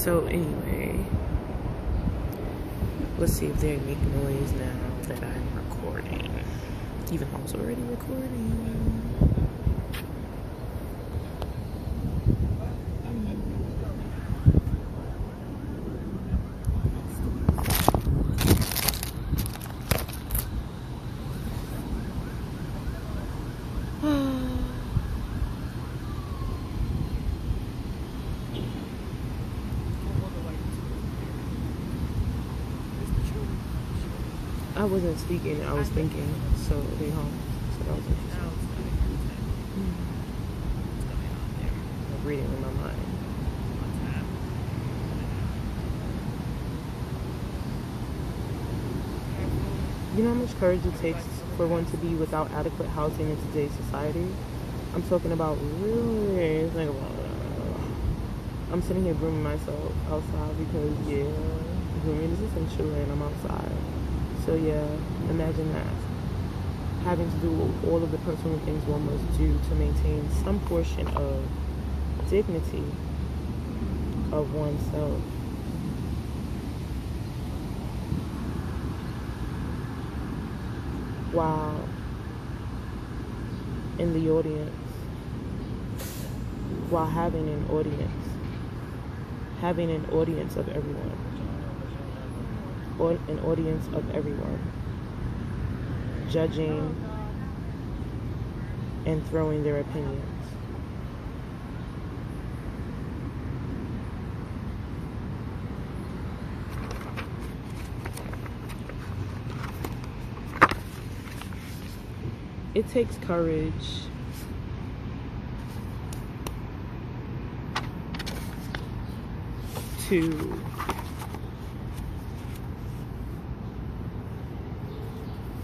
So anyway, let's see if they make noise now that I'm recording. Even though I was already recording. I wasn't speaking, I was thinking, so they home. So that was interesting. I'm reading in my mind. You know how much courage it takes for one to be without adequate housing in today's society? I'm talking about really, I'm sitting here grooming myself outside because, yeah, grooming is essential and I'm outside. So yeah, imagine that. Having to do all of the personal things one must do to maintain some portion of dignity of oneself. While in the audience, while having an audience of everyone. Or an audience of everyone, judging and throwing their opinions. It takes courage to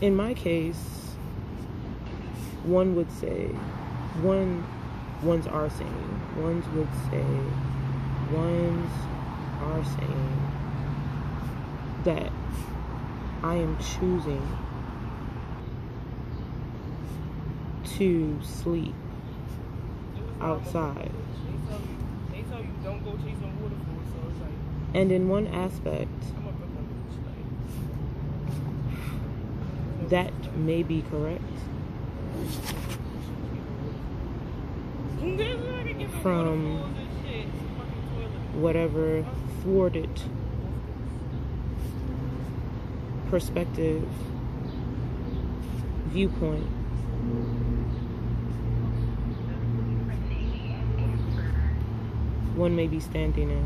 in my case, ones would say that I am choosing to sleep outside. They tell you don't go chase on waterfalls, so it's like. And in one aspect, that may be correct. From whatever thwarted perspective, viewpoint, one may be standing in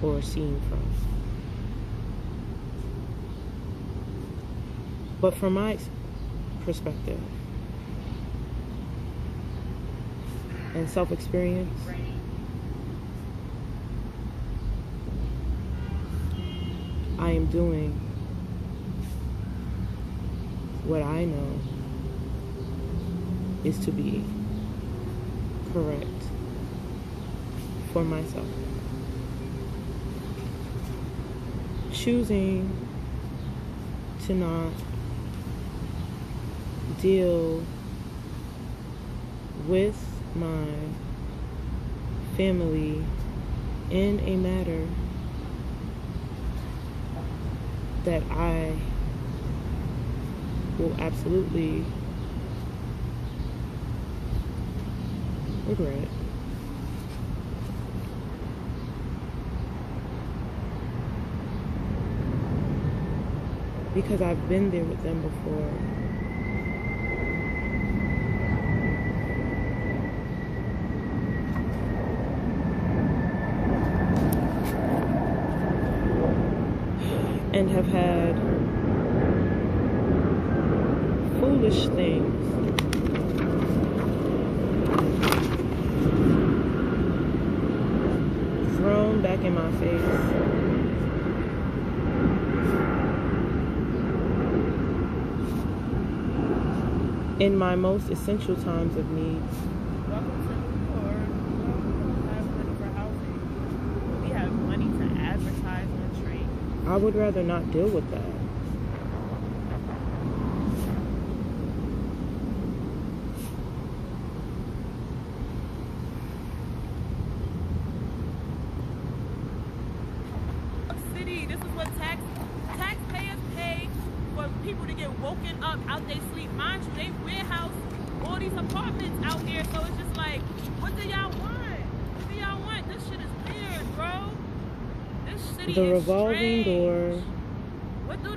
or seeing from. But from my perspective and self-experience, I am doing what I know is to be correct for myself. Choosing to not deal with my family in a matter that I will absolutely regret. Because I've been there with them before. And have had foolish things thrown back in my face. In my most essential times of need. Welcome to New York. We don't have money for housing. We have money to advertise on trade. I would rather not deal with that. city. This is what taxpayers pay for people to get woken up out their sleep. Mind you, they warehouse all these apartments out here, so it's just like, what do y'all want? What do y'all want? This shit is weird, bro. This city The is revolving strange. door What do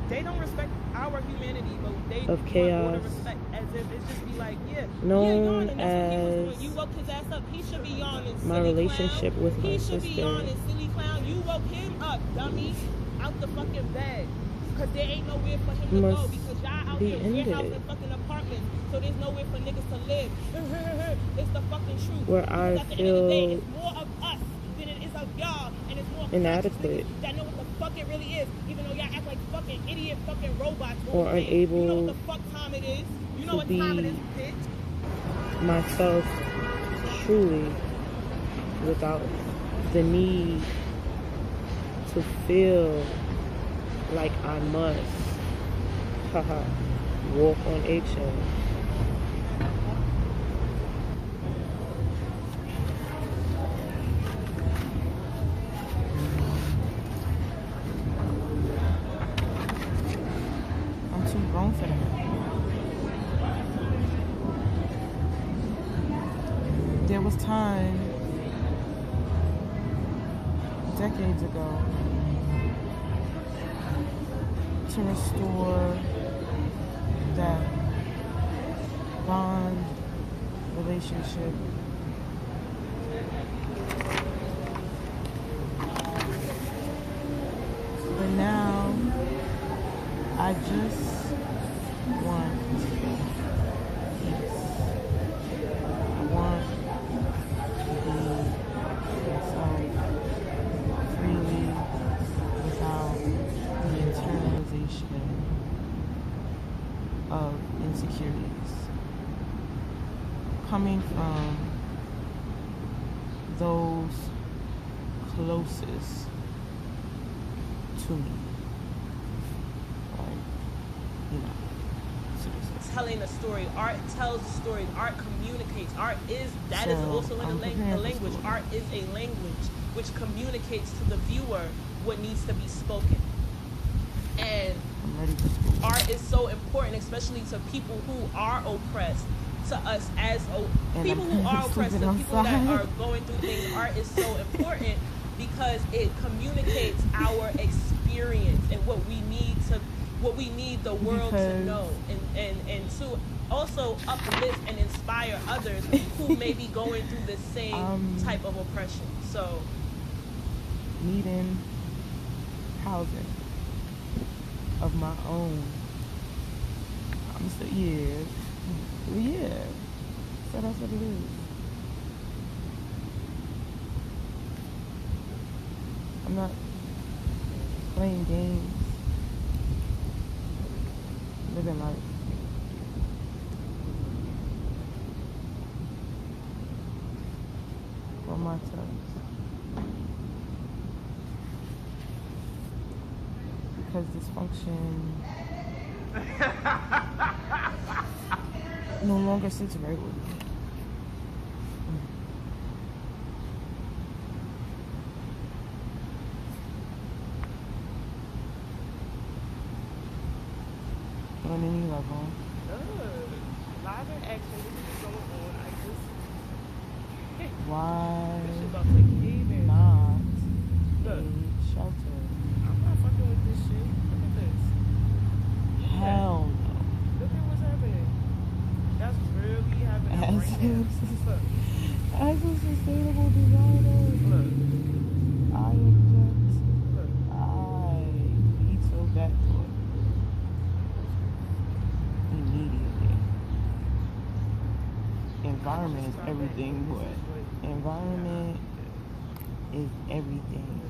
they don't respect our humanity, but they of want chaos, order respect as if it's just be like, known yawning, that's what he was as doing. You woke his ass up. He should be yawning. my Silly relationship clown. with my He should be sister. yawning, silly clown. You woke him up, dummy, out the fucking bed. Cause there ain't nowhere for him to go Must because y'all out be here ended. warehousing fucking apartments, so there's nowhere for niggas to live. It's the fucking truth. Where Because I at the end of the day, feel it's more of us than it is of y'all, and it's more inadequate conscious niggas that know what the fuck it really is, even though y'all act like fucking idiot fucking robots. or unable You know what the fuck time it is? You know to what time it be is, bitch? myself truly without the need to feel like I must walk on eggshells. I'm too grown for that. There was time decades ago to restore that bond relationship. But now I just want peace. I want to be myself freely without the internalization of insecurities coming from those closest to me. Like, you know, seriously. Telling a story. Art tells a story. Art communicates. Art is So, also in I'm the preparing for language. school. Art is a language which communicates to the viewer what needs to be spoken. And I'm ready for school. art is so important, especially to people who are oppressed, to us as And people I'm who are oppressed, to sleeping people that outside. are going through things. Art is so important because it communicates our experience and what we need the world to Because- know, and to also uplift and inspire others who may be going through the same type of oppression. So Needing housing of my own. I'm still, yeah. So that's what it is. I'm not playing games. Living life. On my terms. Because dysfunction no longer sits right with me. On any level. live in action, this is going on. I just Why this shit about to cave in. not Look. a shelter? I'm not fucking with this shit. Look at this. Hell no. Look at what's happening. That's really happening right now. Look. As a sustainable designer, Look. I object. Look. I veto that thought immediately. Environment is everything, but environment is everything.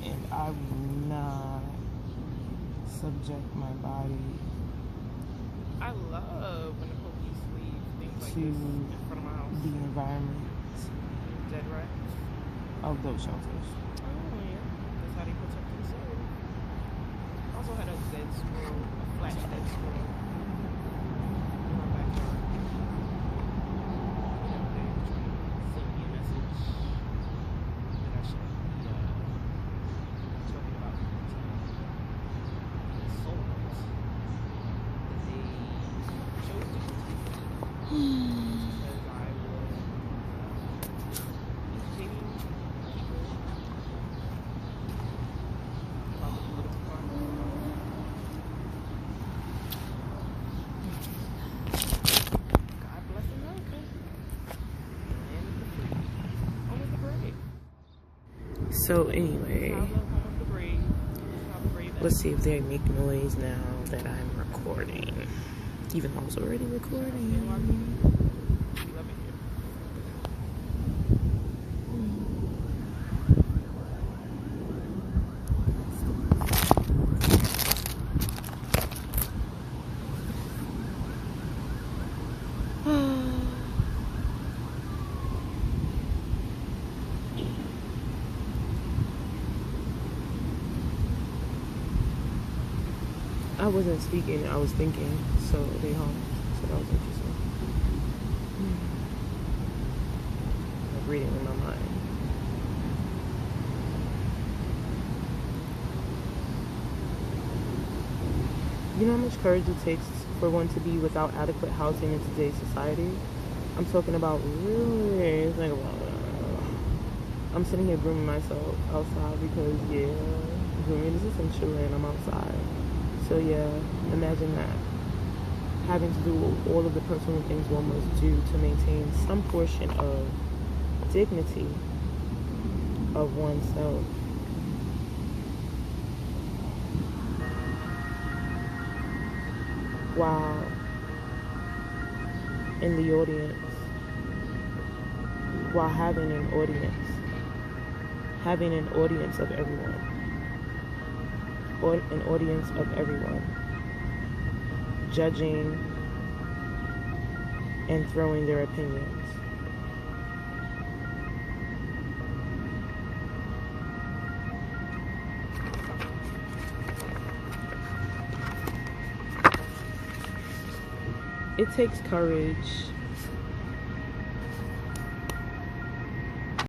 And I will not subject my body I love when the police leave things like to this in front of my house. the environment Dead right. of those shelters. Oh yeah. That's how they protect themselves. Also had a dead squirrel, a flat dead squirrel in my backyard. You know, they So anyway, let's see if they make noise now that I'm recording. Even though I was already recording. I wasn't speaking, I was thinking, so they hung. So that was interesting. Like reading in my mind. You know how much courage it takes for one to be without adequate housing in today's society? I'm talking about really, it's like, I'm sitting here grooming myself outside because, yeah, grooming is essential and I'm outside. So yeah, imagine that. Having to do all of the personal things one must do to maintain some portion of dignity of oneself. While in the audience, while having an audience of everyone. Or an audience of everyone, judging and throwing their opinions. It takes courage